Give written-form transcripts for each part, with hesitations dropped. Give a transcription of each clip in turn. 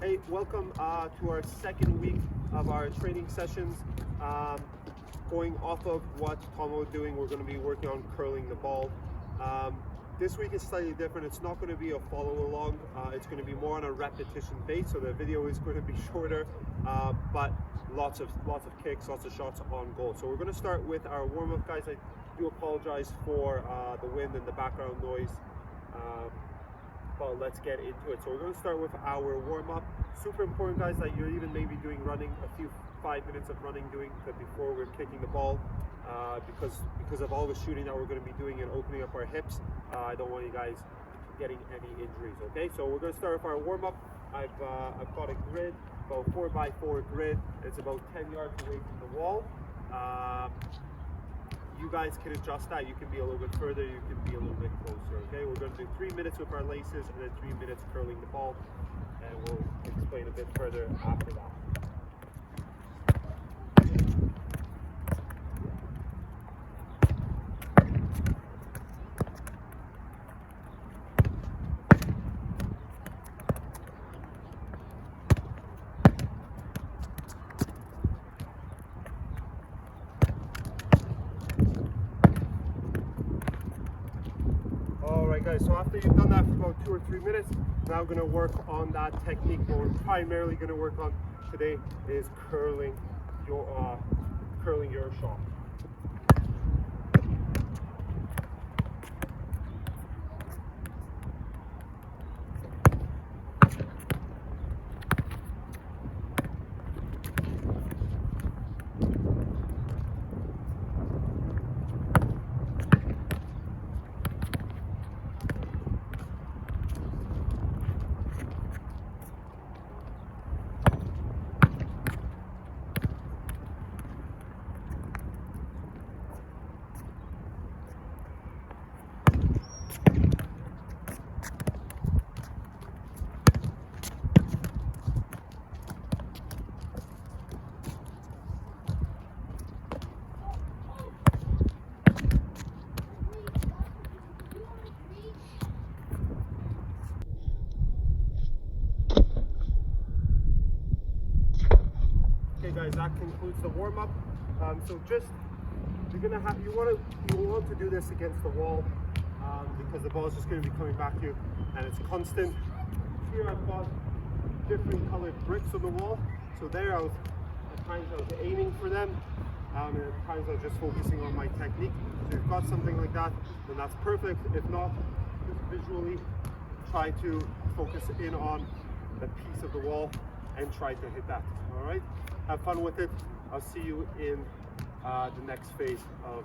Hey, welcome to our second week of our training sessions. Going off of what Tom was doing, we're going to be working on curling the ball. This week is slightly different. It's not going to be a follow along. It's going to be more on a repetition base. So the video is going to be shorter, but lots of kicks, lots of shots on goal. So we're going to start with our warm up, guys. I do apologize for the wind and the background noise. But let's get into it. So we're going to start with our warm-up. Super important, guys, that you're even maybe doing running, a few 5 minutes of running doing that before we're kicking the ball, because of all the shooting that we're going to be doing and opening up our hips. I don't want you guys getting any injuries. Okay, so we're going to start with our warm-up. I've got a grid, about 4x4 grid. It's about 10 yards away from the wall. You guys can adjust that. You can be a little bit further, you can be a little bit closer, okay? We're going to do 3 minutes with our laces and then 3 minutes curling the ball, and we'll explain a bit further after that. Alright guys, so after you've done that for about 2 or 3 minutes, now we're going to work on that technique. What we're primarily going to work on today is curling your shot. Okay guys, that concludes the warm-up. So just you want to do this against the wall, because the ball is just going to be coming back to you and it's constant. Here I've got different colored bricks on the wall. So there at times I was aiming for them, and at times I was just focusing on my technique. So if you've got something like that, then that's perfect. If not, just visually try to focus in on the piece of the wall and try to hit that. All right, have fun with it. I'll see you in the next phase of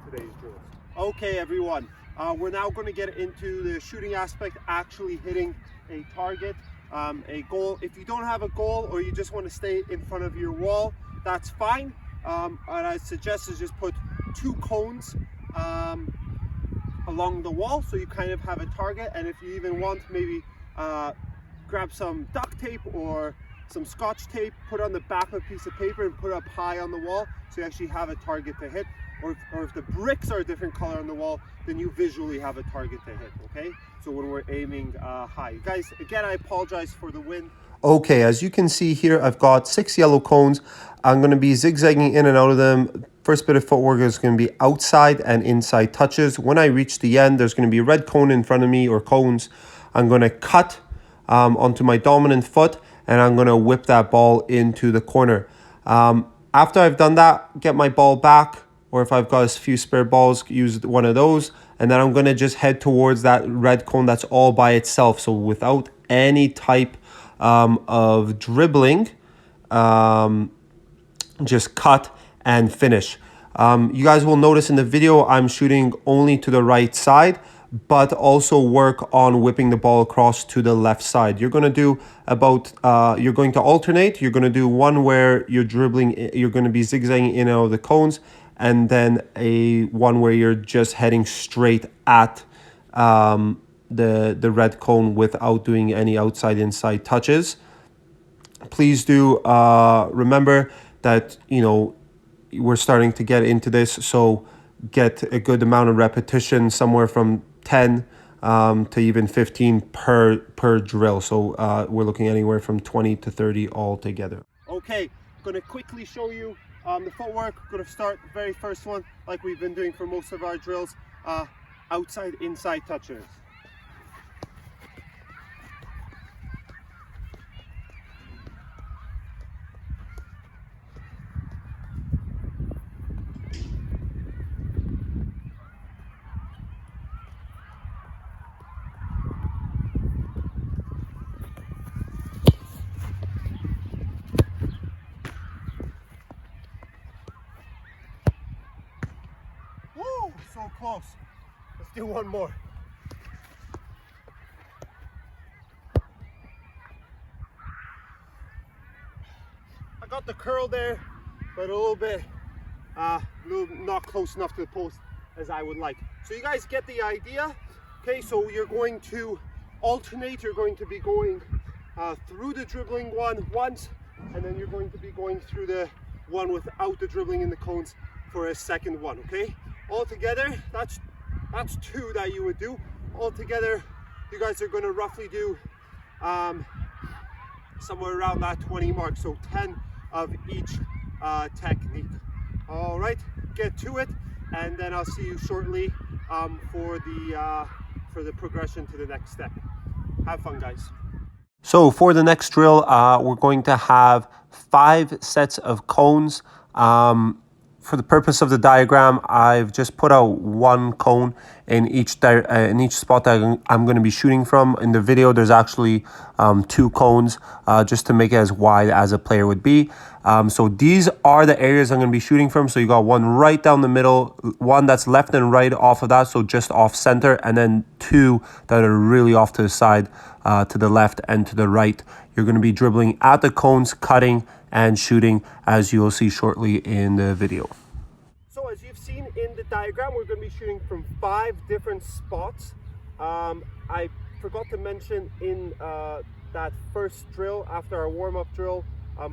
today's drills. Okay everyone, we're now going to get into the shooting aspect, actually hitting a target, a goal. If you don't have a goal or you just want to stay in front of your wall, that's fine. What I suggest is just put 2 cones along the wall so you kind of have a target, and if you even want, maybe grab some duct tape or some scotch tape, put on the back of a piece of paper and put it up high on the wall so you actually have a target to hit. Or if the bricks are a different color on the wall, then you visually have a target to hit, okay? So when we're aiming high. Guys, again, I apologize for the wind. Okay, as you can see here, I've got 6 yellow cones. I'm going to be zigzagging in and out of them. First bit of footwork is going to be outside and inside touches. When I reach the end, there's going to be a red cone in front of me, or cones. I'm going to cut onto my dominant foot, and I'm going to whip that ball into the corner. After I've done that, get my ball back, or if I've got a few spare balls, use one of those, and then I'm going to just head towards that red cone that's all by itself. So without any type of dribbling, just cut and finish. You guys will notice in the video I'm shooting only to the right side, but also work on whipping the ball across to the left side. You're going to do you're going to alternate. You're going to do one where you're dribbling, you're going to be zigzagging in and out of the cones, and then one where you're just heading straight at the red cone without doing any outside inside touches. Please do remember that, you know, we're starting to get into this, so get a good amount of repetition, somewhere from 10 to even 15 per drill. So we're looking anywhere from 20 to 30 altogether. Okay, going to quickly show you the footwork. Going to start the very first one, like we've been doing for most of our drills, outside inside touches. Woo, so close. Let's do one more. I got the curl there, but a little bit, not close enough to the post as I would like. So you guys get the idea. Okay, so you're going to alternate. You're going to be going through the dribbling one once, and then you're going to be going through the one without the dribbling in the cones for a second one. Okay, all together, that's two that you would do. All together, you guys are going to roughly do somewhere around that 20 mark, so 10 of each technique. All right, get to it, and then I'll see you shortly for the progression to the next step. Have fun, guys. So for the next drill, we're going to have 5 sets of cones. For the purpose of the diagram, I've just put out 1 cone in each spot that I'm going to be shooting from. In the video, there's actually 2 cones just to make it as wide as a player would be. So these are the areas I'm going to be shooting from. So you got one right down the middle, one that's left and right off of that, so just off center, and then 2 that are really off to the side, to the left and to the right. You're going to be dribbling at the cones, cutting and shooting, as you'll see shortly in the video. So as you've seen in the diagram, we're going to be shooting from 5 different spots. I forgot to mention in that first drill after our warm-up drill,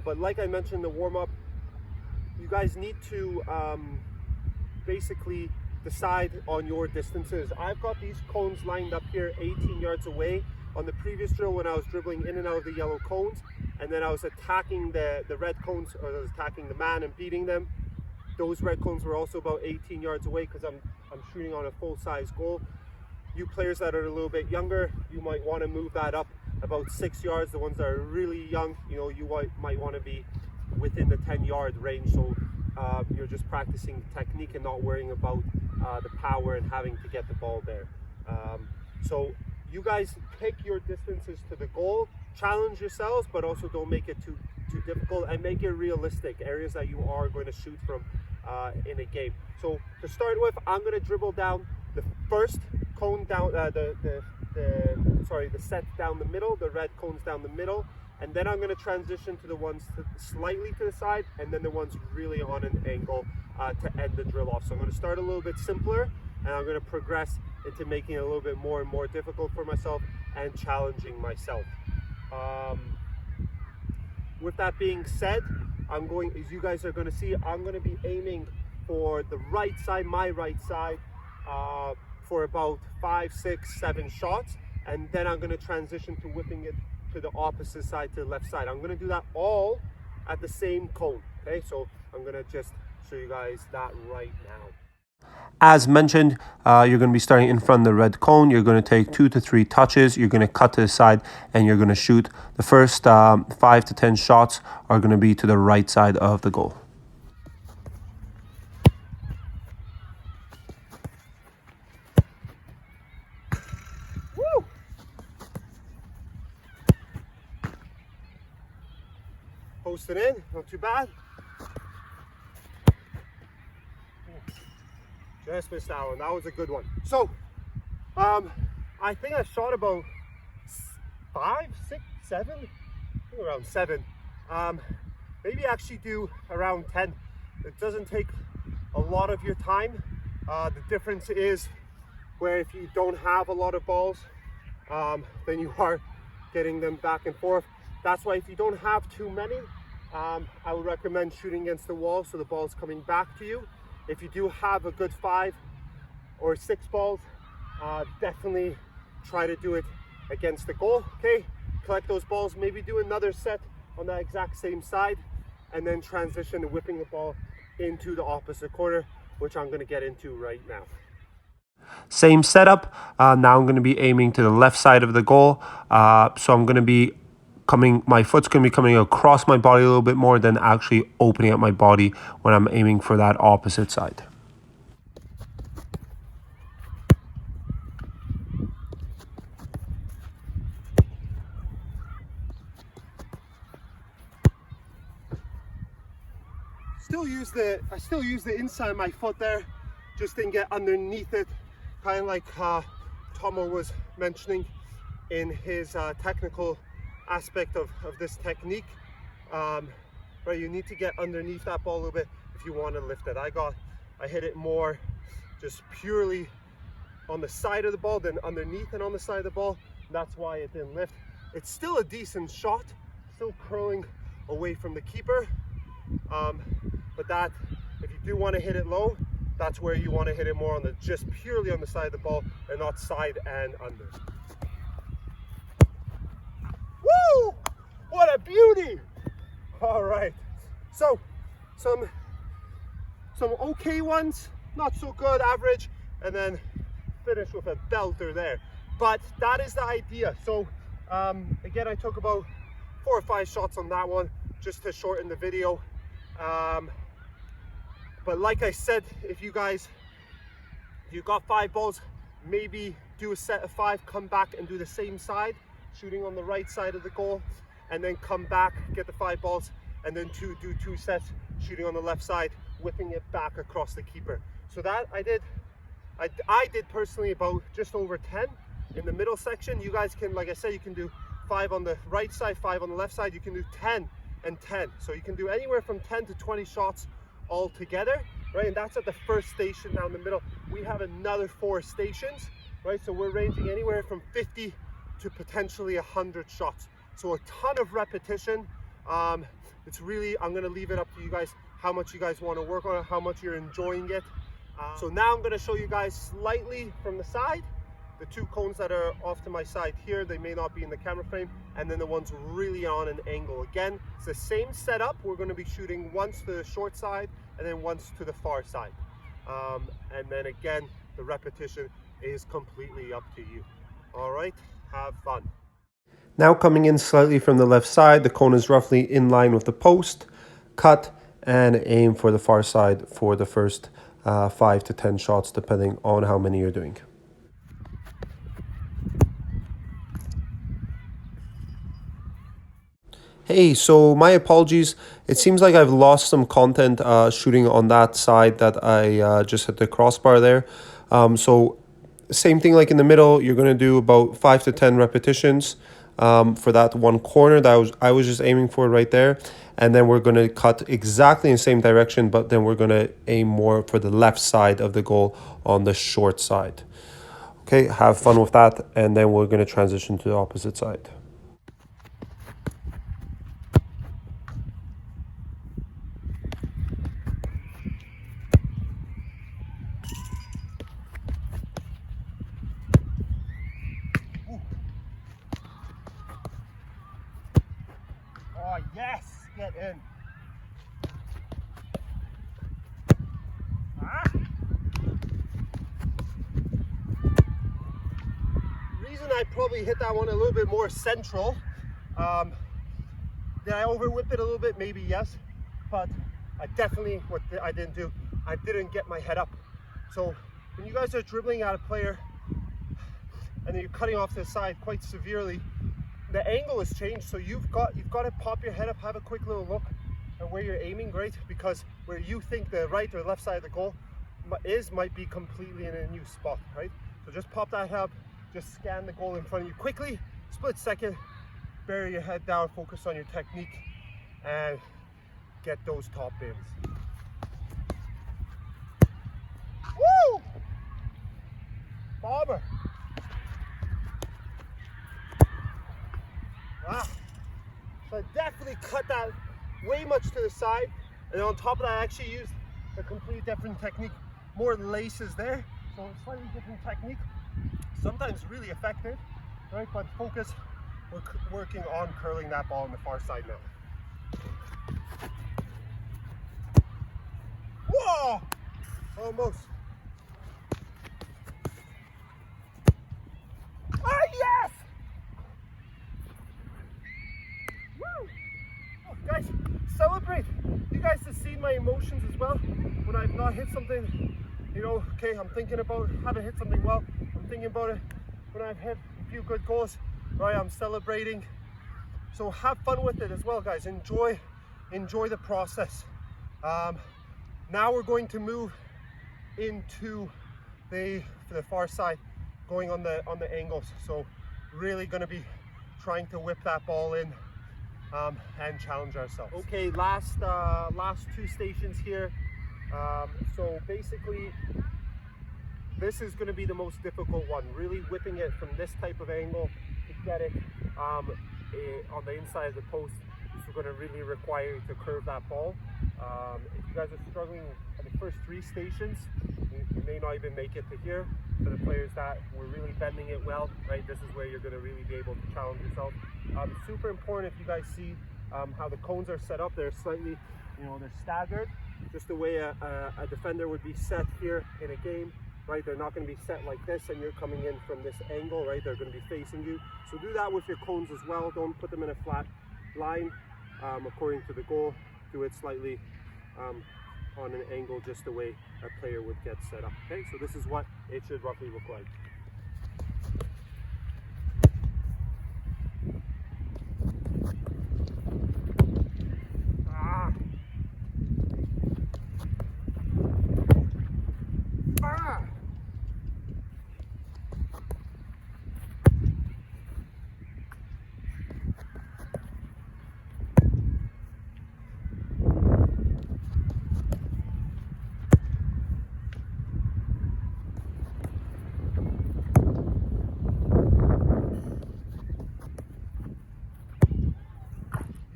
but like I mentioned in the warm-up, you guys need to basically decide on your distances. I've got these cones lined up here 18 yards away. On the previous drill, when I was dribbling in and out of the yellow cones, and then I was attacking the red cones, or I was attacking the man and beating them, those red cones were also about 18 yards away because I'm shooting on a full-size goal. You players that are a little bit younger, you might want to move that up about 6 yards. The ones that are really young, you know, you might want to be within the 10-yard range, so you're just practicing technique and not worrying about the power and having to get the ball there. So you guys pick your distances to the goal, challenge yourselves, but also don't make it too difficult, and make it realistic, areas that you are going to shoot from in a game. So to start with, I'm going to dribble down the first cone down, the set down the middle, the red cones down the middle, and then I'm going to transition to the ones slightly to the side, and then the ones really on an angle to end the drill off. So I'm going to start a little bit simpler, and I'm going to progress into making it a little bit more and more difficult for myself and challenging myself. With that being said, as you guys are going to see, I'm going to be aiming for the right side, my right side, for about 5, 6, 7 shots, and then I'm going to transition to whipping it to the opposite side, to the left side. I'm going to do that all at the same cone. Okay, so I'm going to just show you guys that right now. As mentioned, you're going to be starting in front of the red cone. You're going to take 2 to 3 touches. You're going to cut to the side, and you're going to shoot. The first 5 to 10 shots are going to be to the right side of the goal. Woo! Post it in, not too bad. Just missed that one. That was a good one. So, I think I shot about 5, 6, 7, I think around 7. Maybe actually do around 10. It doesn't take a lot of your time. The difference is where if you don't have a lot of balls, then you are getting them back and forth. That's why if you don't have too many, I would recommend shooting against the wall so the ball's coming back to you. If you do have a good 5 or 6 balls, definitely try to do it against the goal. Okay, collect those balls, maybe do another set on that exact same side, and then transition to whipping the ball into the opposite corner, which I'm going to get into right now. Same setup. Now I'm going to be aiming to the left side of the goal. So I'm going to be my foot's going to be coming across my body a little bit more than actually opening up my body when I'm aiming for that opposite side. I still use the inside of my foot there, just didn't get underneath it, kind of like Tomo was mentioning in his technical aspect of this technique. Right, you need to get underneath that ball a little bit if you want to lift it. I hit it more just purely on the side of the ball than underneath and on the side of the ball. That's why it didn't lift. It's still a decent shot, still curling away from the keeper. But that, if you do want to hit it low, that's where you want to hit it more on just purely on the side of the ball and not side and under. Woo! What a beauty! All right, so some okay ones, not so good, average, and then finish with a belter there. But that is the idea. So again, I took about 4 or 5 shots on that one just to shorten the video. But like I said, if you got 5 balls, maybe do a set of 5, come back and do the same side, shooting on the right side of the goal, and then come back, get the 5 balls, and then do 2 sets, shooting on the left side, whipping it back across the keeper. So that I did personally about just over 10 in the middle section. You guys can, like I said, you can do 5 on the right side, 5 on the left side. You can do 10 and 10. So you can do anywhere from 10 to 20 shots all together, right? And that's at the first station down the middle. We have another 4 stations, right? So we're ranging anywhere from 50 to potentially 100 shots. So a ton of repetition. It's really, I'm gonna leave it up to you guys, how much you guys wanna work on it, how much you're enjoying it. So now I'm gonna show you guys slightly from the side, the 2 cones that are off to my side here, they may not be in the camera frame, and then the ones really on an angle. Again, it's the same setup. We're going to be shooting once to the short side and then once to the far side. And then again, the repetition is completely up to you. All right, have fun. Now coming in slightly from the left side, the cone is roughly in line with the post. Cut and aim for the far side for the first 5 to 10 shots, depending on how many you're doing. Hey, so my apologies. It seems like I've lost some content shooting on that side that I just hit the crossbar there. So same thing like in the middle, you're going to do about 5 to 10 repetitions for that one corner that I was just aiming for right there. And then we're going to cut exactly in the same direction, but then we're going to aim more for the left side of the goal on the short side. Okay, have fun with that. And then we're going to transition to the opposite side. Oh yes, get in. Reason I probably hit that one a little bit more central. Did I overwhip it a little bit? Maybe yes, but I definitely, I didn't do, I didn't get my head up. So when you guys are dribbling at a player and then you're cutting off to the side quite severely, the angle has changed. So you've got to pop your head up, have a quick little look at where you're aiming, great, because where you think the right or left side of the goal might be completely in a new spot, right? So just pop that head up, just scan the goal in front of you quickly, split second, bury your head down, focus on your technique, and get those top bins. Woo! Bomber. Wow. So I definitely cut that way much to the side, and on top of that I actually used a completely different technique, more laces there, so slightly different technique. sometimes really effective, right? But focus, we're working on curling that ball on the far side now. Whoa! Almost. Oh, yes! Woo! Oh, guys, celebrate. You guys have seen my emotions as well. When I've not hit something, you know, okay, I'm thinking about, haven't hit something well, I'm thinking about it. When I've hit a few good goals, right, I'm celebrating. So have fun with it as well, guys. Enjoy the process. Now we're going to move into the far side, going on the angles. So really going to be trying to whip that ball in and challenge ourselves. Okay, last two stations here. So basically, this is going to be the most difficult one. Really whipping it from this type of angle to get it on the inside of the post. This is going to really require you to curve that ball. If you guys are struggling at the first 3 stations, you may not even make it to here. For the players that were really bending it well, right, this is where you're going to really be able to challenge yourself. Super important, if you guys see how the cones are set up, they're slightly, you know, they're staggered, just the way a defender would be set here in a game, right? They're not going to be set like this and you're coming in from this angle, right? They're going to be facing you. So do that with your cones as well. Don't put them in a flat line according to the goal. Do it slightly on an angle, just the way a player would get set up. Okay, so this is what it should roughly look like. Ah. Ah.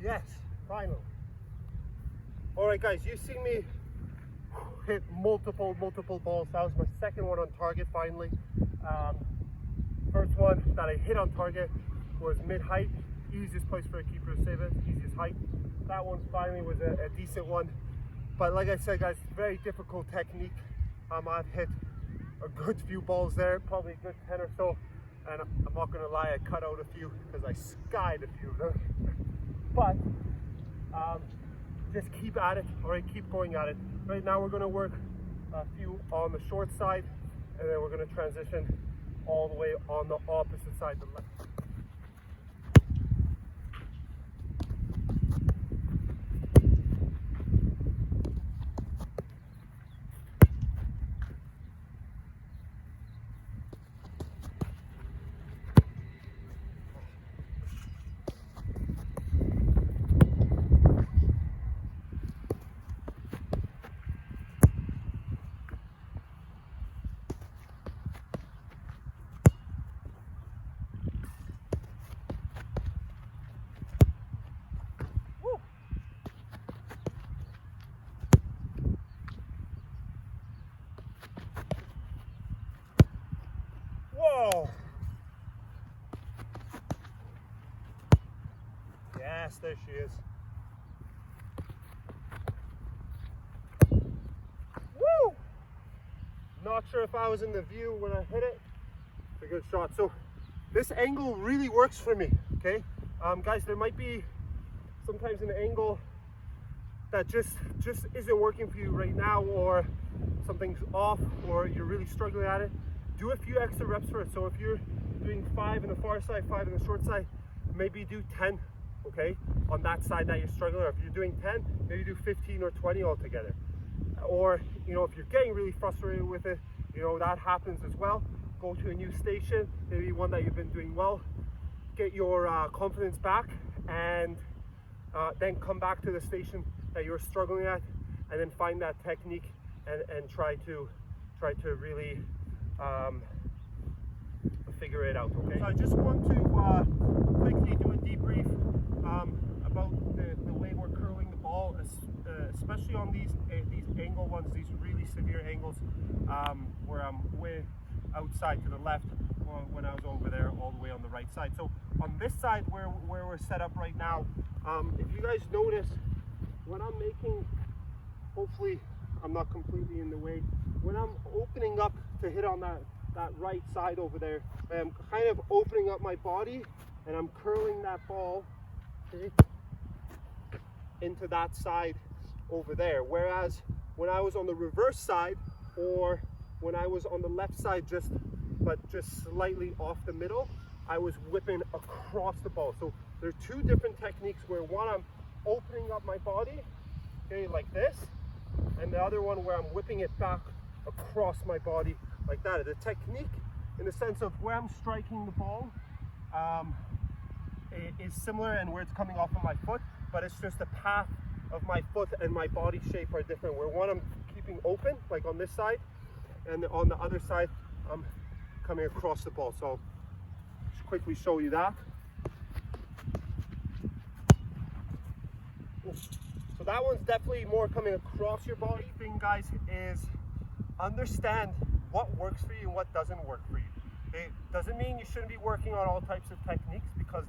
Yes, finally. All right, guys, you've seen me hit multiple balls. That was my second one on target, finally. First one that I hit on target was mid-height. Easiest place for a keeper to save it, easiest height. That one finally was a decent one. But like I said, guys, very difficult technique. I've hit a good few balls there, probably a good 10 or so. And I'm not gonna lie, I cut out a few because I skied a few of them. But just keep at it, all right, keep going at it. Right now we're gonna work a few on the short side, and then we're gonna transition all the way on the opposite side, the left. Whoa! Yes, there she is. Woo! Not sure if I was in the view when I hit it. It's a good shot. So this angle really works for me, okay? Guys, there might be sometimes an angle that just isn't working for you right now, or something's off, or you're really struggling at it. Do a few extra reps for it. So if you're doing 5 in the far side, 5 in the short side, maybe do 10, okay, on that side that you're struggling. Or if you're doing 10, maybe do 15 or 20 altogether. Or, you know, if you're getting really frustrated with it, you know, that happens as well. Go to a new station, maybe one that you've been doing well, get your confidence back, and then come back to the station that you're struggling at, and then find that technique and try to really figure it out, okay? So I just want to quickly do a debrief about the way we're curling the ball, especially on these angle ones, these really severe angles where I'm way outside to the left. when I was over there all the way on the right side. So on this side where we're set up right now, if you guys notice, when I'm making, hopefully I'm not completely in the way, when I'm opening up to hit on that right side over there, I'm kind of opening up my body and I'm curling that ball, okay, into that side over there. Whereas when I was on the reverse side, or when I was on the left side just slightly off the middle, I was whipping across the ball. So there's two different techniques, where one I'm opening up my body, okay, like this, and the other one where I'm whipping it back across my body like that. The technique, in the sense of where I'm striking the ball, is similar, and where it's coming off of my foot, but it's just the path of my foot and my body shape are different. Where one I'm keeping open, like on this side, and on the other side I'm coming across the ball. So just quickly show you that. So that one's definitely more coming across your body. The thing, guys, is understand what works for you and what doesn't work for you. It doesn't mean you shouldn't be working on all types of techniques, because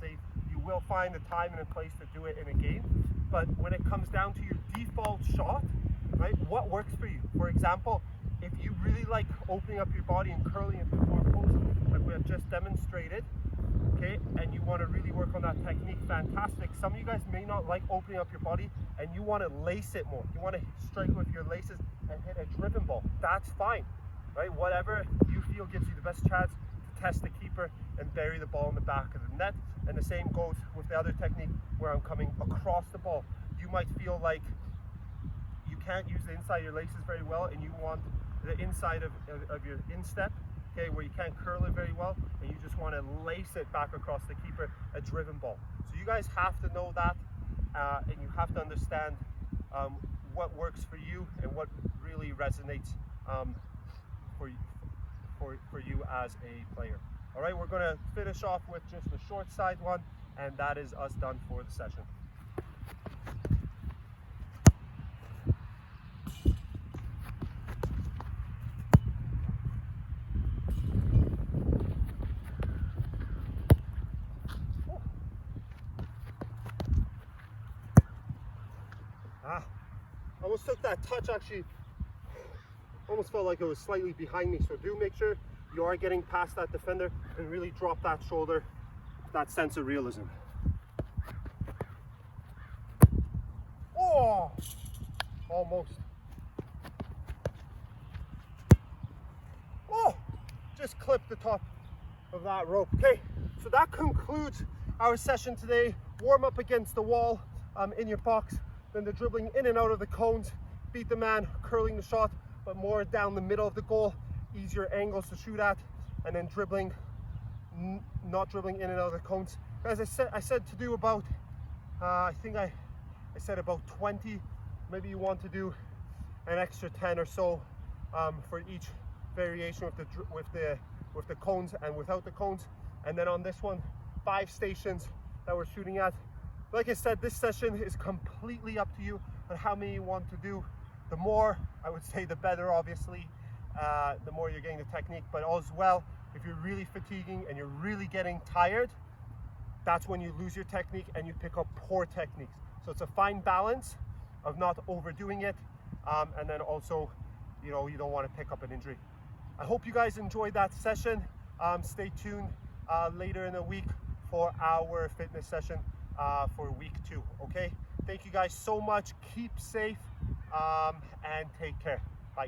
you will find a time and a place to do it in a game. But when it comes down to your default shot, right, what works for you? For example, if you really like opening up your body and curling into the post, like we have just demonstrated, okay, and you want to really work on that technique, fantastic. Some of you guys may not like opening up your body and you want to lace it more. You want to strike with your laces and hit a driven ball. That's fine, right? Whatever you feel gives you the best chance to test the keeper and bury the ball in the back of the net. And the same goes with the other technique, where I'm coming across the ball. You might feel like you can't use the inside of your laces very well, and you want the inside of your instep, okay, where you can't curl it very well, and you just want to lace it back across the keeper, a driven ball. So you guys have to know that, and you have to understand what works for you and what really resonates for you as a player. All right, we're going to finish off with just the short side one, and that is us done for the session. Almost took that touch, actually almost felt like it was slightly behind me. So do make sure you are getting past that defender and really drop that shoulder, that sense of realism. Oh, almost. Oh, just clipped the top of that rope. Okay, so that concludes our session today. Warm up against the wall in your box, then the dribbling in and out of the cones, beat the man, curling the shot, but more down the middle of the goal, easier angles to shoot at, and then dribbling, not dribbling in and out of the cones. As I said to do about, I think I said about 20. Maybe you want to do an extra 10 or so for each variation with the cones and without the cones. And then on this one, 5 stations that we're shooting at. Like I said, this session is completely up to you on how many you want to do. The more, I would say, the better, obviously. The more you're getting the technique, but as well, if you're really fatiguing and you're really getting tired, that's when you lose your technique and you pick up poor techniques. So it's a fine balance of not overdoing it, and then also, you don't want to pick up an injury. I hope you guys enjoyed that session. Stay tuned later in the week for our fitness session for week 2. Okay, thank you guys so much. Keep safe and take care. Bye.